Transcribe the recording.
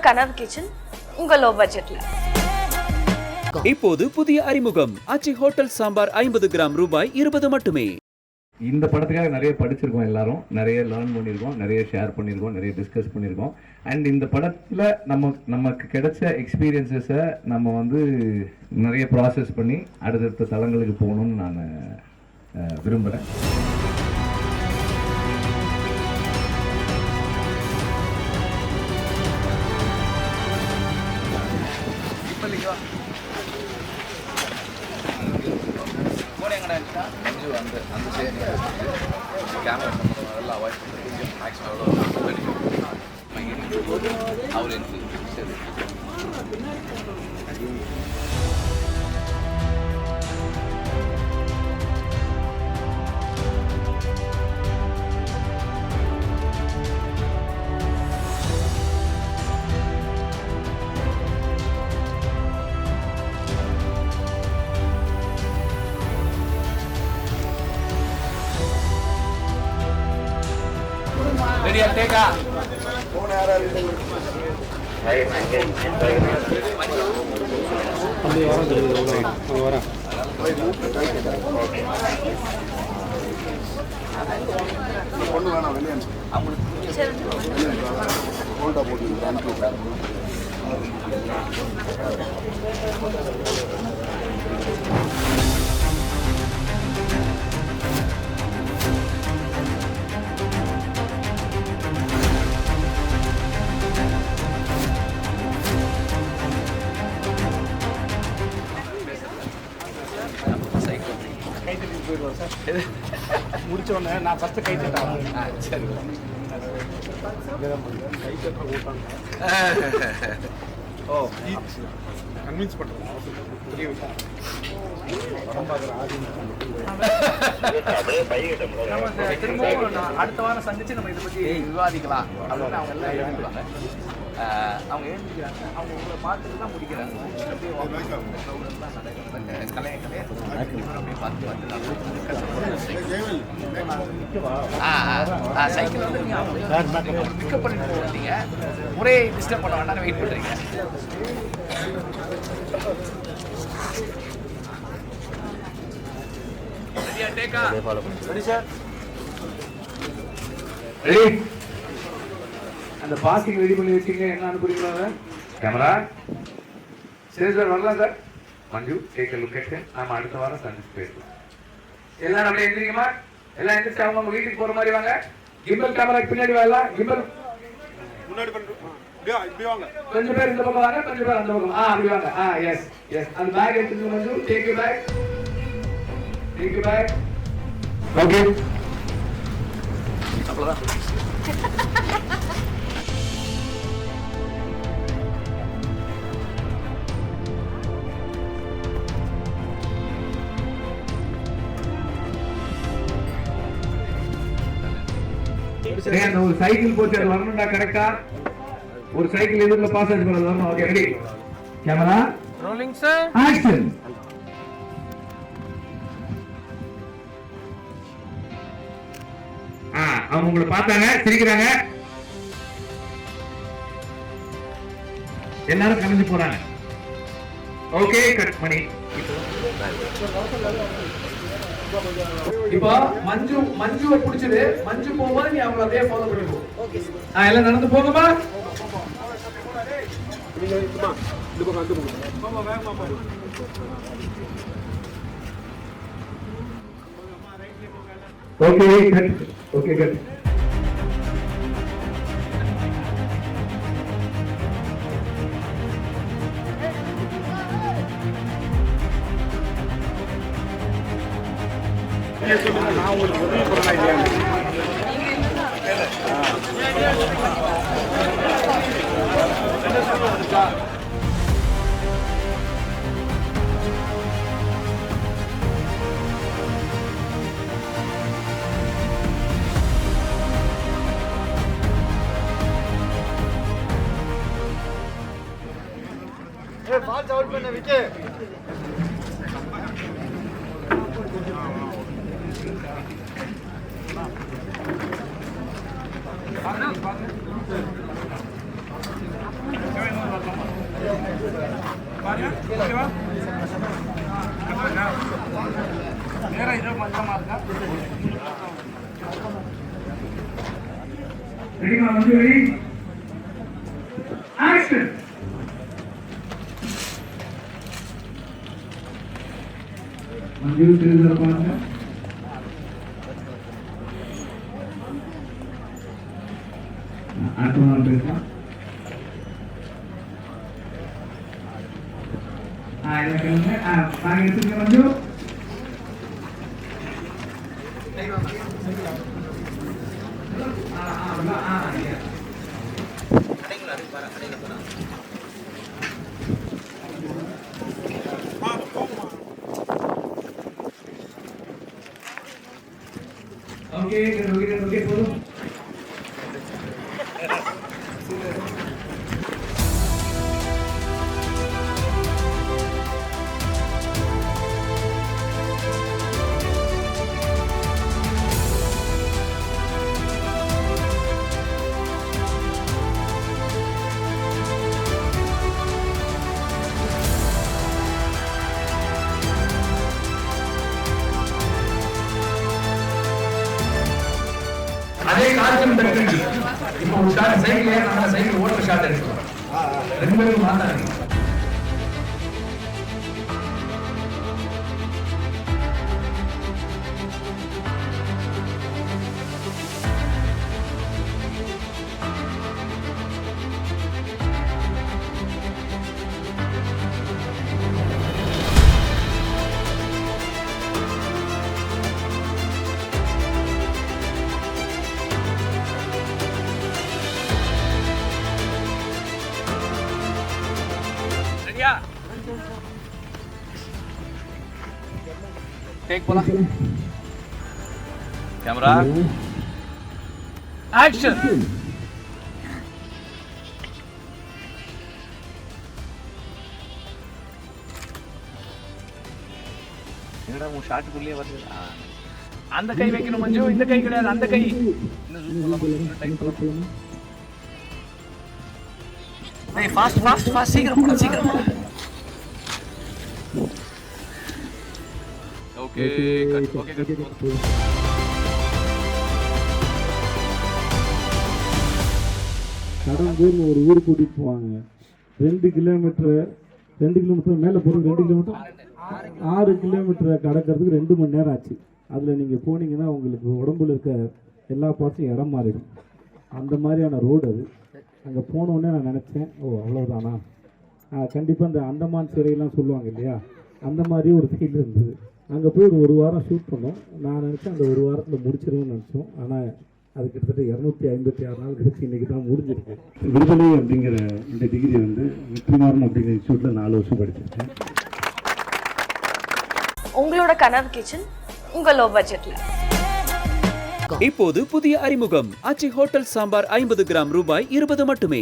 கனவு கிச்சன் உங்க லோ பட்ஜெட்ல. இப்போது புதிய அறிமுகம் ஆச்சி ஹோட்டல் சாம்பார் 50 கிராம் ரூபாய் 20 மட்டுமே. இந்த படத்துக்காக நிறைய படிச்சிருக்கோம், எல்லாரும் நிறைய லேர்ன் பண்ணியிருக்கோம், நிறைய ஷேர் பண்ணியிருக்கோம், நிறைய டிஸ்கஸ் பண்ணியிருக்கோம். அண்ட் இந்த படத்தில் நமக்கு கிடைச்ச எக்ஸ்பீரியன்ஸஸை நம்ம வந்து நிறைய ப்ராசஸ் பண்ணி அடுத்தடுத்த தளங்களுக்கு போகணும்னு நான் விரும்புகிறேன். அந்த சைடு கேமரா அதெல்லாம் அவாய்ட் பண்ணுறது மேக்ஸிமம் அவர் எனக்கு சரி. ரெடியா டேக்கா போன யாரா இருக்கு அப்படியே வர தெரியுது அங்க வர ஒண்ணு வேணாம் வெளிய அவங்களுக்கு சரி ஹோல்டா போட்டு அனுப்பி முடிச்ச உடனே நான் ஃபர்ஸ்ட் கை தட்டேன். சரி ஓ கன்வின்ஸ் பண்ணுறேன். அடுத்த வாரம் சந்திச்சு நம்ம இதை பற்றி விவாதிக்கலாம் அப்படின்னு அவங்க எல்லாம் எழுதிக்குவாங்க. அவங்க எழுதிக்கிறாங்க, அவங்க உங்களை பார்த்துட்டு தான் முடிக்கிறாங்க. அப்படியே கலையை அப்படியே பார்த்து சைக்கிள் வந்து பிக்கப் பண்ணிட்டு போகிறீங்க, ஒரே டிஸ்டர்ப் பண்ண வேண்டாம், வெயிட் பண்ணுறீங்க. அந்த பாசிங் ரெடி பண்ணி வச்சுங்க. என்ன அனுப்புறீங்களா? கேமரா சரி சார், வரலாம் sir. Manju take look at. நாம அடுத்த வாரம் சந்திச்சு பேசலாம். எல்லாம் அப்படியே எந்திரிக்கமா, எல்லாம் எந்திரிச்சு அவங்க வீட்டுக்கு போற மாதிரி வாங்க. கிம்பல் கேமராக்கு பின்னாடி வரலாம். கிம்பல் முன்னாடி பண்ணுறோம். இப்படி வாங்க. கொஞ்சம் பேர் இந்த பக்கம் வாங்க, கொஞ்சம் பேர் அந்த பக்கம். அப்படி வாங்க. S S. அந்த பேக் எடுத்துங்க மஞ்சு. Take you back. Take you back. Okay அவ்வளோதான். ஒரு சைக்கிள் போச்சு, அது வரணும்டா கரெக்டா. ஒரு சைக்கிள் எதிர்ல பாஸ் ஆச்சு போறது வரணும். Okay ready. Camera rolling sir, action. அவங்க உங்களை பார்த்தாங்க, சிரிக்கிறாங்க, எல்லாரும் கலந்து போறாங்க. ஓகே கட் பண்ணி. இப்போ மஞ்சுவை பிடிச்சது. மஞ்சு போகும்போது நீ அவங்களை அப்படியே ஃபாலோ பண்ணிப்போ. எல்லாம் நடந்து போங்கப்பா. Okay cut. Okay cut. நான் உங்களுக்கு உதவி பண்ணலாம் இல்லையா? பால் அவுட் பண்ண விட்டு பாருங்க ரெடிமா வந்து ரெடி ஆக்ஷன் மஞ்சு தெரிஞ்சத பாருங்க அடுத்த நாள் பேசலாம் இதை கேளுங்க நாங்கள் எடுத்துக்க மஞ்சு ஓகே ஓகே போதும் அதே காட்சியம் பெற்று இப்போ ஒரு ஷாட் சைக்கிள் நம்ம சைக்கிள் ஓட்டுற ஷாட் எடுக்கலாம் ரெண்டு பேரும் மாத்தாங்க டேக் போலாம் கேமரா ஆக்ஷன் என்னடா உன் ஷாட்டுக்குள்ளே வருது அந்த கை வைக்கணும் மஞ்சு இந்த கை கிடையாது அந்த கை ஃபாஸ்ட் ஃபாஸ்ட் ஃபாஸ்ட் சீக்கிரம் போடா சீக்கிரம் போடா ஓகே கட் ஓகே கட் கடம்பூர்னு ஒரு ஊர் கூட்டிட்டு போவாங்க 2 கிலோமீட்டர் மேலே போகிறது 2 கிலோமீட்டர் 6 கிலோமீட்டரை கடக்கிறதுக்கு 2 மணி நேரம் ஆச்சு. அதில் நீங்கள் போனீங்கன்னா உங்களுக்கு உடம்புல இருக்க எல்லா பார்ட்ஸும் இடம் மாறிடும். அந்த மாதிரியான ரோடு அது. அங்கே போனோடனே நான் நினச்சேன், ஓ அவ்வளோதானா, கண்டிப்பாக இந்த அந்தமான் சிறையெல்லாம் சொல்லுவாங்க இல்லையா, அந்த மாதிரி ஒரு ஃபீல் இருந்தது. அங்கே போய் ஒரு வாரம் ஷூட் பண்ணோம். நான் நினச்சேன் அந்த ஒரு வாரத்தில் முடிச்சிருவேன்னு நினச்சோம். ஆனால் அது கிட்டத்தட்ட 256 நாள் கழிச்சு இன்றைக்கி தான் முடிஞ்சிருக்கு. விடுதலை அப்படிங்கிற இந்த டிகிரி வந்து வெற்றிமாறன் அப்படிங்கிற இன்ஸ்டியூட்டில் 4 வருஷம் படிச்சிருக்கேன். உங்களோட கனவு கிச்சன் உங்க லோ பட்ஜெட்ல. இப்போது புதிய அறிமுகம் ஆச்சி ஹோட்டல் சாம்பார் 50 கிராம் ரூபாய் 20 மட்டுமே.